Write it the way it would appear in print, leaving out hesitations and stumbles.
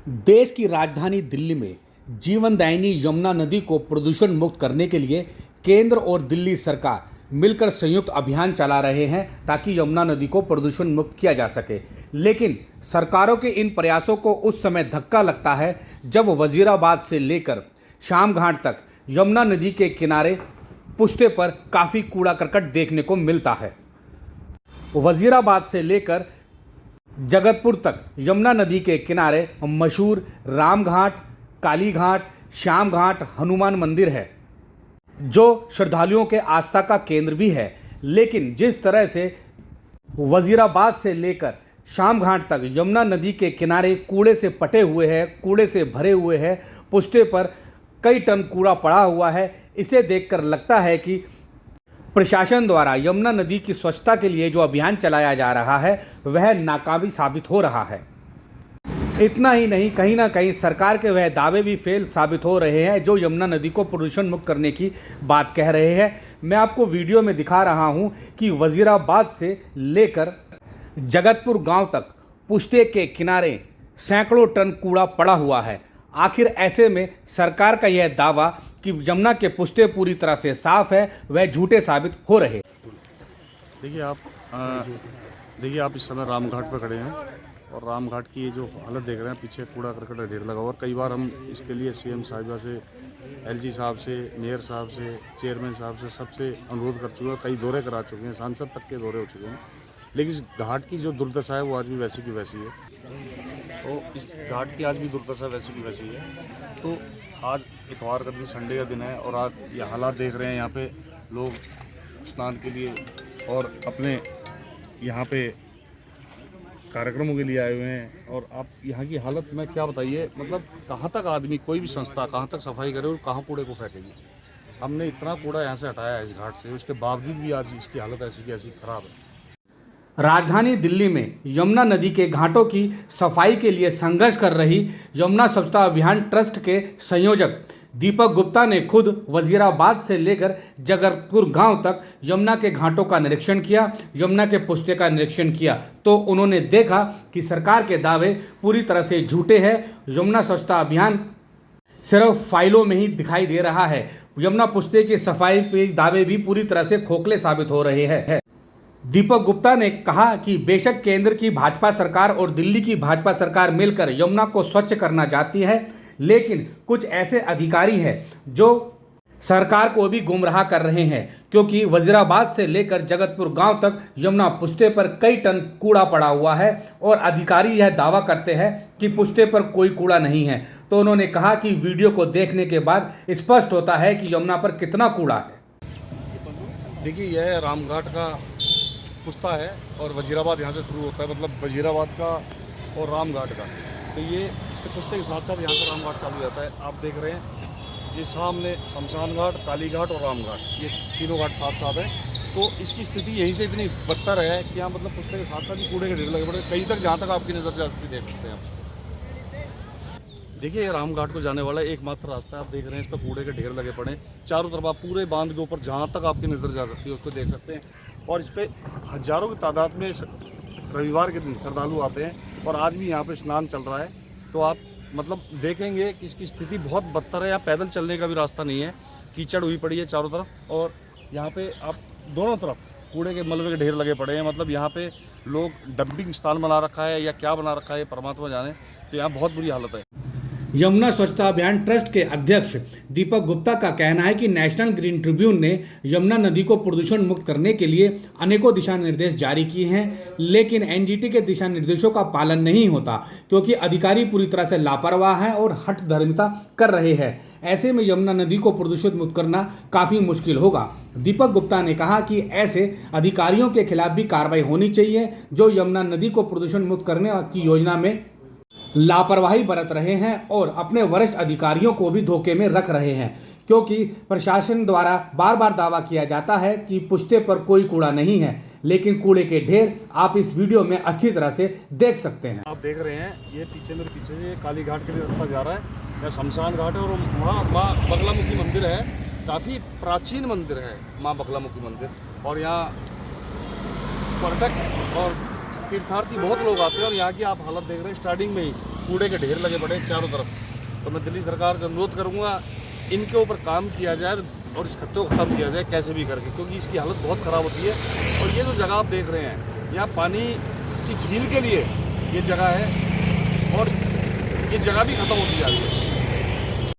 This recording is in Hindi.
देश की राजधानी दिल्ली में जीवनदायिनी यमुना नदी को प्रदूषण मुक्त करने के लिए केंद्र और दिल्ली सरकार मिलकर संयुक्त अभियान चला रहे हैं ताकि यमुना नदी को प्रदूषण मुक्त किया जा सके। लेकिन सरकारों के इन प्रयासों को उस समय धक्का लगता है जब वजीराबाद से लेकर शाम घाट तक यमुना नदी के किनारे पुश्ते पर काफ़ी कूड़ा करकट देखने को मिलता है। वजीराबाद से लेकर जगतपुर तक यमुना नदी के किनारे मशहूर राम घाट, काली घाट, श्याम घाट, हनुमान मंदिर है जो श्रद्धालुओं के आस्था का केंद्र भी है। लेकिन जिस तरह से वजीराबाद से लेकर शाम घाट तक यमुना नदी के किनारे कूड़े से पटे हुए हैं, कूड़े से भरे हुए हैं, पुश्ते पर कई टन कूड़ा पड़ा हुआ है, इसे देखकर लगता है कि प्रशासन द्वारा यमुना नदी की स्वच्छता के लिए जो अभियान चलाया जा रहा है वह नाकामी साबित हो रहा है। इतना ही नहीं, कहीं ना कहीं सरकार के वह दावे भी फेल साबित हो रहे हैं जो यमुना नदी को प्रदूषण मुक्त करने की बात कह रहे हैं। मैं आपको वीडियो में दिखा रहा हूं कि वजीराबाद से लेकर जगतपुर गांव तक पुश्ते के किनारे सैकड़ों टन कूड़ा पड़ा हुआ है। आखिर ऐसे में सरकार का यह दावा कि यमुना के पुश्ते पूरी तरह से साफ है वह झूठे साबित हो रहे। देखिए आप इस समय राम घाट पर खड़े हैं और राम घाट की ये जो हालत देख रहे हैं, पीछे कूड़ा करकट का ढेर लगा हुआ। कई बार हम इसके लिए सीएम साहिबा से, एलजी साहब से, मेयर साहब से, चेयरमैन साहब से सबसे अनुरोध कर चुके हैं, कई दौरे करा चुके हैं, सांसद तक के दौरे हो चुके हैं। लेकिन इस घाट की जो दुर्दशा है वो आज भी वैसी की वैसी है। तो इस घाट की आज भी दुर्दशा वैसी की वैसी है। तो आज इतवार का दिन, संडे का दिन है और आज ये हालात देख रहे हैं। यहाँ पे लोग स्नान के लिए और अपने यहाँ पे कार्यक्रमों के लिए आए हुए हैं और आप यहाँ की हालत में क्या बताइए, मतलब कहाँ तक आदमी, कोई भी संस्था कहाँ तक सफाई करे और कहाँ कूड़े को फेंकेगी। हमने इतना कूड़ा यहाँ से हटाया है इस घाट से, उसके बावजूद भी आज इसकी हालत ऐसी की ऐसी खराब है। राजधानी दिल्ली में यमुना नदी के घाटों की सफाई के लिए संघर्ष कर रही यमुना स्वच्छता अभियान ट्रस्ट के संयोजक दीपक गुप्ता ने खुद वजीराबाद से लेकर जगतपुर गांव तक यमुना के घाटों का निरीक्षण किया, यमुना के पुश्ते का निरीक्षण किया तो उन्होंने देखा कि सरकार के दावे पूरी तरह से झूठे हैं। यमुना स्वच्छता अभियान सिर्फ फाइलों में ही दिखाई दे रहा है। यमुना पुश्ते की सफाई के दावे भी पूरी तरह से खोखले साबित हो रहे हैं। दीपक गुप्ता ने कहा कि बेशक केंद्र की भाजपा सरकार और दिल्ली की भाजपा सरकार मिलकर यमुना को स्वच्छ करना चाहती है, लेकिन कुछ ऐसे अधिकारी हैं जो सरकार को भी गुमराह कर रहे हैं, क्योंकि वजीराबाद से लेकर जगतपुर गांव तक यमुना पुश्ते पर कई टन कूड़ा पड़ा हुआ है और अधिकारी यह दावा करते हैं कि पुश्ते पर कोई कूड़ा नहीं है। तो उन्होंने कहा कि वीडियो को देखने के बाद स्पष्ट होता है कि यमुना पर कितना कूड़ा है। देखिए यह रामघाट का पुश्ता है और वजीराबाद यहाँ से शुरू होता है, मतलब वजीराबाद का और रामघाट का। तो ये इसके पुश्ते के साथ साथ यहाँ से रामघाट चालू हो जाता है। आप देख रहे हैं ये सामने शमशान घाट, काली घाट और रामघाट, ये तीनों घाट साथ साथ हैं। तो इसकी स्थिति यहीं से इतनी बदतर है कि यहाँ मतलब पुश्ते के साथ साथ ही कूड़े के ढेर लगे पड़े कहीं तक, जहाँ तक आपकी नज़र जाती देख सकते हैं आप। देखिए ये रामघाट को जाने वाला एकमात्र रास्ता है। आप देख रहे हैं इस पर कूड़े के ढेर लगे पड़े हैं चारों तरफ। आप पूरे बांध के ऊपर जहाँ तक आपकी नज़र जा सकती है उसको देख सकते हैं। और इस पर हजारों की तादाद में रविवार के दिन श्रद्धालु आते हैं और आज भी यहाँ पे स्नान चल रहा है। तो आप मतलब देखेंगे कि इसकी स्थिति बहुत बदतर है। यहाँ पैदल चलने का भी रास्ता नहीं है, कीचड़ हुई पड़ी है चारों तरफ और यहाँ पे आप दोनों तरफ कूड़े के मलबे के ढेर लगे पड़े हैं। मतलब यहाँ पे लोग डंपिंग स्थान बना रखा है या क्या बना रखा है परमात्मा जाने। तो यहाँ बहुत बुरी हालत है। यमुना स्वच्छता अभियान ट्रस्ट के अध्यक्ष दीपक गुप्ता का कहना है कि नेशनल ग्रीन ट्रिब्यून ने यमुना नदी को प्रदूषण मुक्त करने के लिए अनेकों दिशा निर्देश जारी किए हैं, लेकिन एनजीटी के दिशा निर्देशों का पालन नहीं होता क्योंकि अधिकारी पूरी तरह से लापरवाह हैं और हठधर्मिता कर रहे हैं। ऐसे में यमुना नदी को प्रदूषित मुक्त करना काफ़ी मुश्किल होगा। दीपक गुप्ता ने कहा कि ऐसे अधिकारियों के खिलाफ भी कार्रवाई होनी चाहिए जो यमुना नदी को प्रदूषण मुक्त करने की योजना में लापरवाही बरत रहे हैं और अपने वरिष्ठ अधिकारियों को भी धोखे में रख रहे हैं, क्योंकि प्रशासन द्वारा बार बार दावा किया जाता है कि पुश्ते पर कोई कूड़ा नहीं है, लेकिन कूड़े के ढेर आप इस वीडियो में अच्छी तरह से देख सकते हैं। आप देख रहे हैं ये पीछे मेरे पीछे ये काली घाट के लिए रास्ता जा रहा है, यह शमशान घाट है और वहाँ माँ बगलामुखी मंदिर है। काफ़ी प्राचीन मंदिर है माँ बगलामुखी मंदिर और यहाँ पर्यटक और तीर्थार्थी बहुत लोग आते हैं और यहाँ की आप हालत देख रहे हैं। स्टार्टिंग में ही कूड़े के ढेर लगे पड़े हैं चारों तरफ। तो मैं दिल्ली सरकार से अनुरोध करूँगा इनके ऊपर काम किया जाए और इस खत्ते को ख़त्म किया जाए कैसे भी करके, क्योंकि इसकी हालत बहुत ख़राब होती है। और ये जो जगह आप देख रहे हैं, यहाँ पानी की झील के लिए ये जगह है और ये जगह भी ख़त्म होती जा रही है।